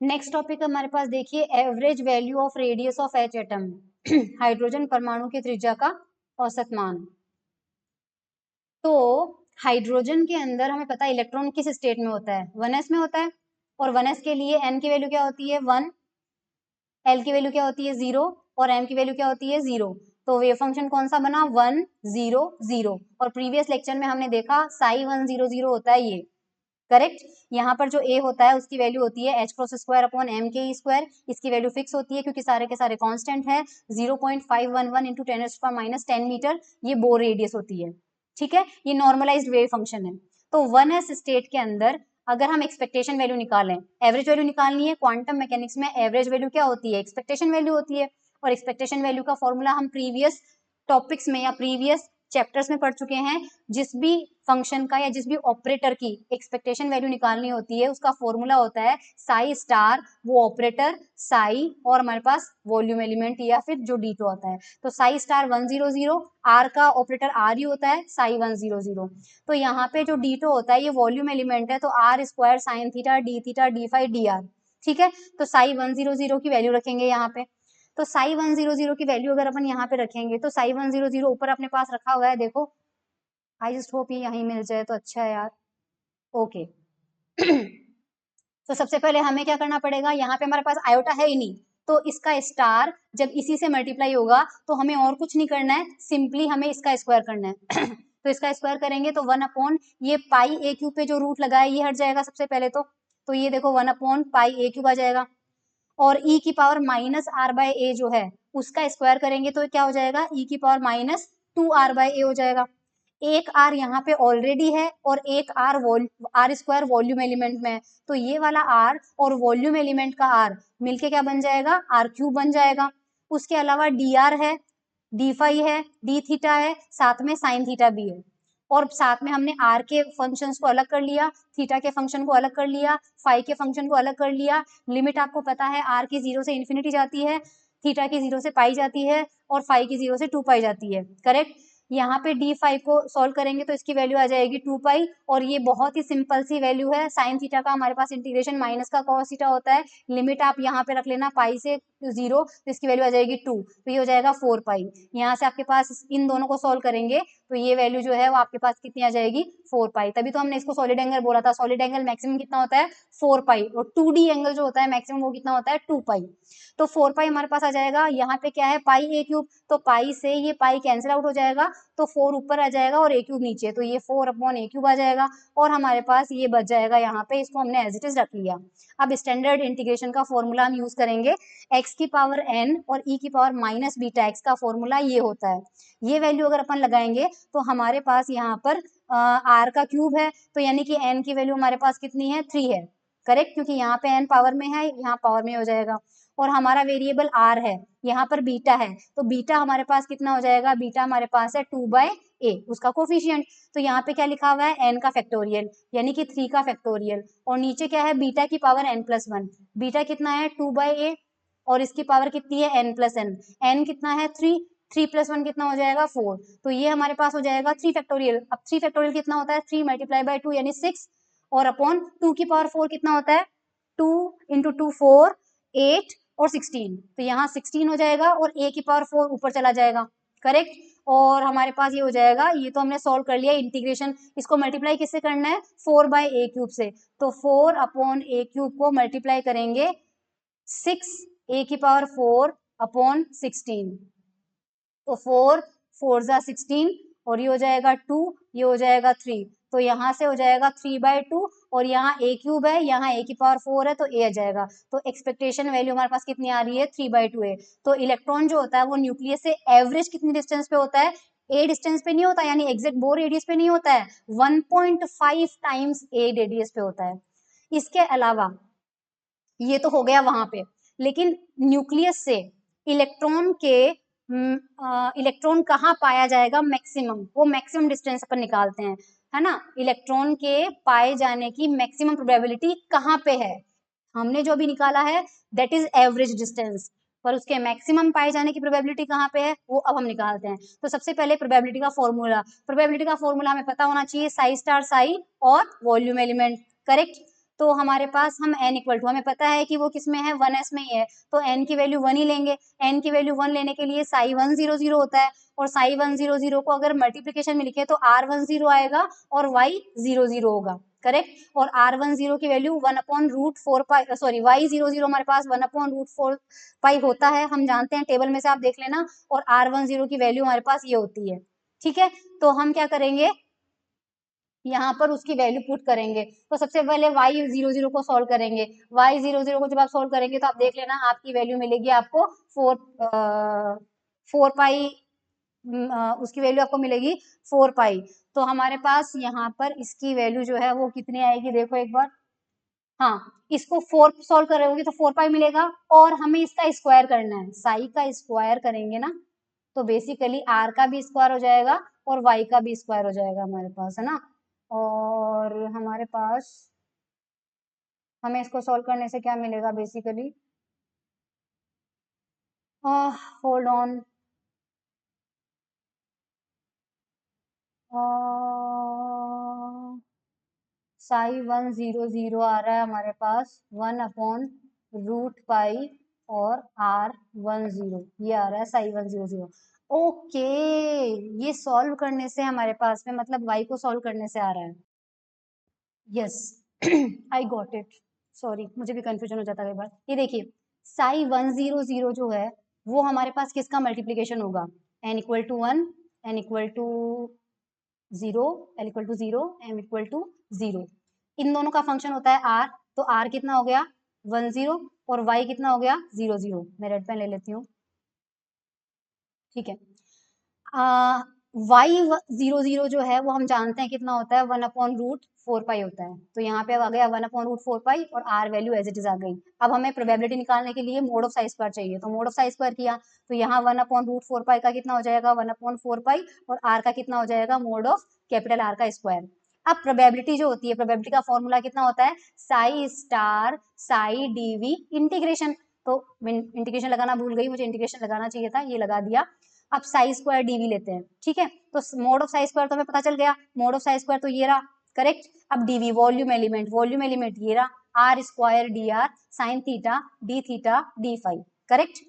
Next topic हमारे पास देखिए average value of radius of H atom, hydrogen परमाणु की त्रिज्या का औसत मान। तो हाइड्रोजन के अंदर हमें पता है इलेक्ट्रॉन किस स्टेट में होता है, 1s में होता है, और 1s के लिए n की वैल्यू क्या होती है 1, l की वैल्यू क्या होती है 0 और m की वैल्यू क्या होती है 0। तो वेव फंक्शन कौन सा बना 1 0 0, और प्रीवियस लेक्चर में हमने देखा साई 1 0 0 होता है ये, करेक्ट। यहाँ पर जो a होता है उसकी वैल्यू होती है h cross square upon m के स्क्वायर, इसकी वैल्यू फिक्स होती है क्योंकि सारे के सारे कांस्टेंट है। 0.511 इंटू 10⁻⁻10 मीटर ये बोर रेडियस होती है, ठीक है। ये नॉर्मलाइज्ड वेव फंक्शन है। तो 1s स्टेट के अंदर अगर हम एक्सपेक्टेशन वैल्यू निकालें, एवरेज वैल्यू निकालनी है, क्वांटम मैकेनिक्स में एवरेज वैल्यू क्या होती है एक्सपेक्टेशन वैल्यू होती है, और एक्सपेक्टेशन वैल्यू का फॉर्मूला हम प्रीवियस टॉपिक्स में या प्रीवियस चैप्टर्स में पढ़ चुके हैं। जिस भी फंक्शन का या जिस भी ऑपरेटर की एक्सपेक्टेशन वैल्यू निकालनी होती है उसका फॉर्मूला होता है साई स्टार, वो ऑपरेटर साई और हमारे पास वॉल्यूम एलिमेंट या फिर जो डीटो आता है। तो साई स्टार 100, आर का ऑपरेटर आर ही होता है साई 100। तो यहाँ पे जो डीटो होता है ये वॉल्यूम एलिमेंट है, तो r square sine theta D phi d r, ठीक है। तो साई 100 की वैल्यू रखेंगे यहाँ पे। तो साई 100 की वैल्यू अगर अपन यहाँ पे रखेंगे तो साई 100 ऊपर अपने पास रखा हुआ है, देखो आई जस्ट होप ये यहीं मिल जाए तो अच्छा है यार, ओके। तो सबसे पहले हमें क्या करना पड़ेगा, यहाँ पे हमारे पास आयोटा है ही नहीं, तो इसका स्टार जब इसी से मल्टीप्लाई होगा तो हमें और कुछ नहीं करना है, सिंपली हमें इसका स्क्वायर करना है। तो इसका स्क्वायर करेंगे तो 1 अपॉन ये पाई ए क्यूब पे जो रूट लगा है ये हट जाएगा सबसे पहले तो ये देखो 1 अपॉन पाई ए क्यूब आ जाएगा, और e की पावर माइनस आर बाय ए जो है उसका स्क्वायर करेंगे तो क्या हो जाएगा e की पावर माइनस 2r बाय ए हो जाएगा। एक r यहाँ पे ऑलरेडी है और एक r स्क्वायर वॉल्यूम एलिमेंट में है, तो ये वाला r और वॉल्यूम एलिमेंट का r मिलके क्या बन जाएगा r क्यूब बन जाएगा। उसके अलावा dr है, डी फाई है, डी थीटा है, साथ में साइन थीटा भी है, और साथ में हमने आर के फंक्शंस को अलग कर लिया, थीटा के फंक्शन को अलग कर लिया, फाई के फंक्शन को अलग कर लिया। लिमिट आपको पता है आर की 0 से इन्फिनिटी जाती है, थीटा की 0 से पाई जाती है, और फाई की 0 से 2 पाई जाती है, करेक्ट। यहाँ पे d5 को सॉल्व करेंगे तो इसकी वैल्यू आ जाएगी 2 पाई, और ये बहुत ही सिंपल सी वैल्यू है। साइन थीटा का हमारे पास इंटीग्रेशन माइनस का कॉस थीटा होता है, लिमिट आप यहाँ पे रख लेना पाई से 0, तो इसकी वैल्यू आ जाएगी 2, तो ये हो जाएगा 4 पाई। यहाँ से आपके पास इन दोनों को सॉल्व करेंगे तो ये वैल्यू जो है वो आपके पास कितनी आ जाएगी 4 पाई। तभी तो हमने इसको सॉलिड एंगल बोला था, सॉलिड एंगल मैक्सिमम कितना होता है 4 पाई, और 2D एंगल जो होता है मैक्सिमम वो कितना होता है 2 पाई। तो 4 पाई हमारे पास आ जाएगा, यहाँ पे क्या है पाई ए क्यूब, तो पाई से ये पाई कैंसिल आउट हो जाएगा, तो 4 ऊपर आ जाएगा और ए क्यूब नीचे, तो ये 4 अपॉन ए क्यूब आ जाएगा, और हमारे पास ये बच जाएगा यहाँ पे, इसको हमने एज इट इज रख लिया। अब स्टैंडर्ड इंटीग्रेशन का फॉर्मूला हम यूज करेंगे, x की पावर n और e की पावर माइनस बीटा x का फॉर्मूला ये होता है। ये वैल्यू अगर अपन लगाएंगे तो हमारे पास यहाँ पर r का क्यूब है, तो यानी कि n की वैल्यू हमारे पास कितनी है 3 है, करेक्ट, क्योंकि यहाँ पे n पावर में है यहाँ पावर में हो जाएगा, और हमारा वेरिएबल r है, यहाँ पर बीटा है, तो बीटा हमारे पास कितना हो जाएगा, बीटा हमारे पास है 2 बाय a उसका कोफिशिएंट। तो यहाँ पे क्या लिखा हुआ है n का फैक्टोरियल यानी कि 3 का फैक्टोरियल, और नीचे क्या है बीटा की पावर n+1, बीटा कितना है 2 बाय a, और इसकी पावर कितनी है n+n, n कितना है 3, 3+1 कितना हो जाएगा 4, तो ये हमारे पास हो जाएगा 3 फैक्टोरियल। अब 3 फैक्टोरियल कितना होता है 3 मल्टीप्लाई बाय 2 यानी 6, और अपॉन 2 की पावर 4 कितना होता है 2 इंटू 2 4 8 और 16, तो यहाँ 16 हो जाएगा और a की पावर 4 ऊपर चला जाएगा, करेक्ट। और हमारे पास ये हो जाएगा, ये तो हमने सॉल्व कर लिया इंटीग्रेशन, इसको मल्टीप्लाई किससे करना है 4 बाय ए क्यूब से, तो 4 अपॉन ए क्यूब को मल्टीप्लाई करेंगे 6 a की पावर 4 अपॉन 16, तो 4 4 जा 16, और ये हो जाएगा 2, ये हो जाएगा 3, तो यहाँ से हो जाएगा 3/2, और यहाँ a क्यूब है, यहाँ a की पावर 4 है तो a आ जाएगा, तो एक्सपेक्टेशन वैल्यू हमारे पास कितनी आ रही है 3/2 है। तो इलेक्ट्रॉन जो होता है वो न्यूक्लियस से एवरेज कितनी डिस्टेंस पे होता है, a डिस्टेंस पे नहीं होता, यानी एग्जैक्ट बोर रेडियस पे नहीं होता है, 1.5 टाइम्स a रेडियस पे होता है। इसके अलावा ये तो हो गया वहां पे, लेकिन न्यूक्लियस से इलेक्ट्रॉन के इलेक्ट्रॉन कहाँ पाया जाएगा मैक्सिमम, वो मैक्सिमम डिस्टेंस अपन निकालते हैं, है ना। इलेक्ट्रॉन के पाए जाने की मैक्सिमम प्रोबेबिलिटी कहाँ पे है, हमने जो भी निकाला है दैट इज एवरेज डिस्टेंस, पर उसके मैक्सिमम पाए जाने की प्रोबेबिलिटी कहाँ पे है वो अब हम निकालते हैं। तो सबसे पहले प्रोबेबिलिटी का फॉर्मूला हमें पता होना चाहिए साई स्टार साई और वॉल्यूम एलिमेंट, करेक्ट। तो हमारे पास हम n इक्वल टू, हमें पता है कि वो किस में है, 1s में ही है, तो n की वैल्यू 1 ही लेंगे। n की वैल्यू 1 लेने के लिए साई 1 0 0 होता है, और साई 1 0 0 को अगर मल्टीप्लीकेशन में लिखे तो r1 0 आएगा और y 0 0 होगा, करेक्ट। और r1 0 की वैल्यू 1/√4 पाई, सॉरी y 0 0 हमारे पास 1/√4 पाई होता है, हम जानते हैं, टेबल में से आप देख लेना। और r1 0 की वैल्यू हमारे पास ये होती है, ठीक है। तो हम क्या करेंगे, यहाँ पर उसकी वैल्यू पुट करेंगे। तो सबसे पहले y 0 0 को सॉल्व करेंगे। y 0 0 को जब आप सॉल्व करेंगे तो आप देख लेना आपकी वैल्यू मिलेगी आपको 4 पाई, उसकी वैल्यू आपको मिलेगी 4 पाई। तो हमारे पास यहाँ पर इसकी वैल्यू जो है वो कितनी आएगी, देखो एक बार। हाँ, इसको 4 सॉल्व करोगे तो 4 पाई मिलेगा, और हमें इसका स्क्वायर करना है, साई का स्क्वायर करेंगे ना, तो बेसिकली r का भी स्क्वायर हो जाएगा और y का भी स्क्वायर हो जाएगा हमारे पास, है ना। और हमारे पास, हमें इसको सॉल्व करने से क्या मिलेगा बेसिकली, होल्ड ऑन, साई 1 0 0 आ रहा है हमारे पास 1/√पाई और r1 0, ये आ रहा है साई 1 0 0। ओके, ये सॉल्व करने से हमारे पास में, मतलब y को सॉल्व करने से आ रहा है। Yes, I got it, sorry मुझे भी कंफ्यूजन हो जाता है कई बार। ये देखिए, साई 1 0 0 जो है वो हमारे पास किसका मल्टीप्लीकेशन होगा, n equal to 1, n equal to 0, l equal to 0, m equal to 0। इन दोनों का फंक्शन होता है r, तो r कितना हो गया 1 0, और y कितना हो गया 0 0। मैं रेड पेन ले लेती हूँ, ठीक है। y 0 0 जो है वो हम जानते हैं कितना होता है, 1/√4 पाई होता है। तो यहाँ पे अब आ गया 1/√4 पाई, और r value as it is आ गई। अब हमें प्रोबेबिलिटी निकालने के लिए मोड ऑफ साई स्क्वायर चाहिए, तो मोड ऑफ साई स्क्वायर किया तो यहाँ 1/√4 पाई का कितना हो जाएगा 1/4 पाई, और r का कितना हो जाएगा मोड ऑफ कैपिटल R का स्क्वायर। अब प्रोबेबिलिटी जो होती है, प्रोबेबिलिटी का फॉर्मूला कितना होता है, psi star psi DV integration. तो इंटीग्रेशन लगाना भूल गई, मुझे इंटीग्रेशन लगाना चाहिए था, ये लगा दिया। अब साई स्क्वायर डीवी लेते हैं, ठीक है। तो मोड ऑफ साई स्क्वायर तो हमें पता चल गया, मोड ऑफ साई स्क्वायर तो ये रहा, करेक्ट। अब DV volume element, volume element ये रहा, R square D R sine theta D phi, correct.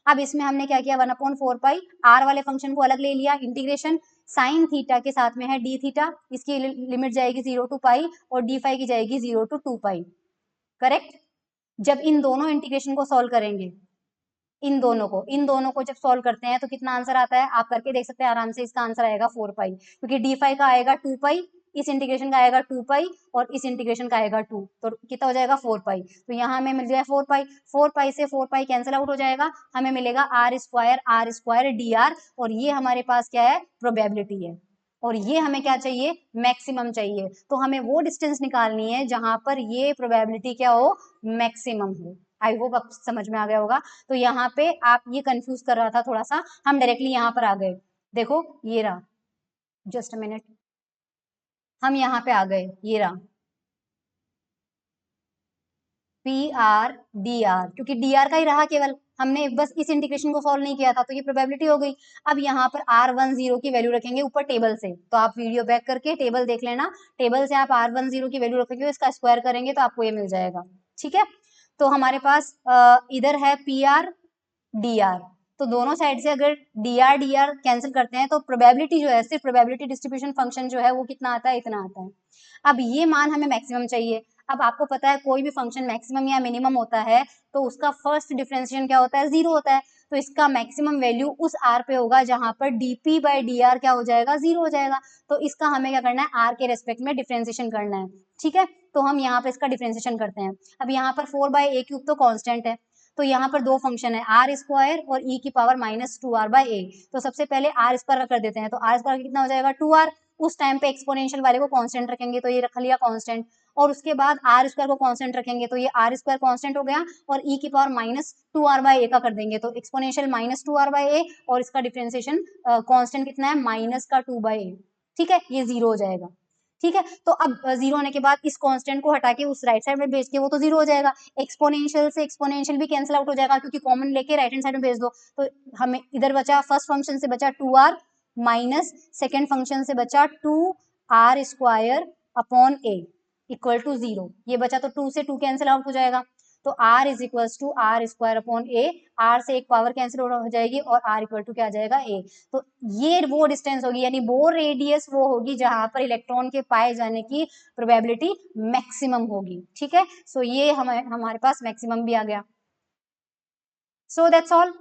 अब इसमें हमने क्या किया, 1/4 पाई, आर वाले फंक्शन को अलग ले लिया, इंटीग्रेशन साइन थीटा के साथ में है डी थीटा, इसकी लिमिट जाएगी 0 टू पाई, और डी फाइव की जाएगी 0 टू 2 पाई, करेक्ट। जब इन दोनों इंटीग्रेशन को सॉल्व करेंगे, इन दोनों को जब सॉल्व करते हैं तो कितना आंसर आता है, आप करके देख सकते हैं आराम से। इसका आंसर आएगा 4 पाई, क्योंकि डी फाइव का आएगा 2 पाई, इस इंटीग्रेशन का आएगा 2 पाई, और इस इंटीग्रेशन का आएगा 2, तो कितना हो जाएगा 4 पाई। तो यहाँ हमें मिल जाए 4 पाई, 4 पाई से 4 पाई कैंसिल आउट हो जाएगा, हमें मिलेगा आर स्क्वायर डी आर, और ये हमारे पास क्या है, प्रोबेबिलिटी है। और ये हमें क्या चाहिए, मैक्सिमम चाहिए। तो हमें वो डिस्टेंस निकालनी है जहां पर ये प्रोबेबिलिटी क्या हो, मैक्सिमम हो। आई होप आप समझ में आ गया होगा। तो यहाँ पे आप ये कंफ्यूज कर रहा था थोड़ा सा, हम डायरेक्टली यहाँ पर आ गए। देखो ये रहा, जस्ट अ मिनट, हम यहाँ पे आ गए, ये रहा पी आर डी आर, क्योंकि डी आर का ही रहा केवल, हमने बस इस इंटीग्रेशन को सॉल्व नहीं किया था, तो ये प्रोबेबिलिटी हो गई। अब यहाँ पर r10 की वैल्यू रखेंगे ऊपर टेबल से, तो आप वीडियो बैक करके टेबल देख लेना, टेबल से आप r10 की वैल्यू रखेंगे, इसका स्क्वायर करेंगे तो आपको ये मिल जाएगा, ठीक है। तो हमारे पास इधर है पी आर डी आर, तो दोनों साइड से अगर डी आर कैंसिल करते हैं तो प्रोबेबिलिटी जो है, सिर्फ प्रोबेबिलिटी डिस्ट्रीब्यूशन फंक्शन जो है वो कितना आता है, इतना आता है। अब ये मान हमें मैक्सिमम चाहिए। अब आपको पता है कोई भी फंक्शन मैक्सिमम या मिनिमम होता है तो उसका फर्स्ट डिफरेंशिएशन क्या होता है, 0 होता है। तो इसका मैक्सिमम वैल्यू उस r पे होगा जहां पर dp बाई डी आर क्या हो जाएगा, 0 हो जाएगा। तो इसका हमें क्या करना है, r के रेस्पेक्ट में डिफरेंशिएशन करना है, ठीक है। तो हम यहाँ पर इसका डिफरेंशिएशन करते हैं। अब यहाँ पर 4/a³ तो कांस्टेंट है, तो यहाँ पर दो फंक्शन है, आर स्क्वायर और e की पावर -2r/a। तो सबसे पहले आर स्क्वायर कर देते हैं, तो आर स्क्वायर कितना हो जाएगा 2r। उस टाइम पे एक्सपोनेंशियल वाले को कांस्टेंट रखेंगे, तो ये रख लिया कांस्टेंट, और उसके बाद आर स्क्वायर को कांस्टेंट रखेंगे, तो ये आर स्क्वायर कांस्टेंट हो गया, और e की पावर -2r/a का कर देंगे, तो एक्सपोनेंशियल -2r/a, और इसका डिफरेंशिएशन कांस्टेंट कितना है, -2/a, ठीक है, ये 0 हो जाएगा, ठीक है। तो अब 0 होने के बाद इस कांस्टेंट को हटा के उस राइट साइड में भेज के वो तो 0 हो जाएगा, एक्सपोनेंशियल से एक्सपोनेंशियल भी कैंसिल आउट हो जाएगा, क्योंकि कॉमन लेके राइट हैंड साइड में भेज दो। तो हमें इधर बचा, फर्स्ट फंक्शन से बचा 2r माइनस सेकेंड फंक्शन से बचा 2r² upon a, equal to 0, ये बचा तो 2 से 2 कैंसिल आउट हो जाएगा, तो r is equal to R square upon A, r से एक पावर कैंसिल हो जाएगी और r इक्वल टू क्या आ जाएगा a। तो ये वो डिस्टेंस होगी, यानी बोर रेडियस वो होगी जहां पर इलेक्ट्रॉन के पाए जाने की प्रोबेबिलिटी मैक्सिमम होगी, ठीक है। सो ये हमारे पास मैक्सिमम भी आ गया। So that's all.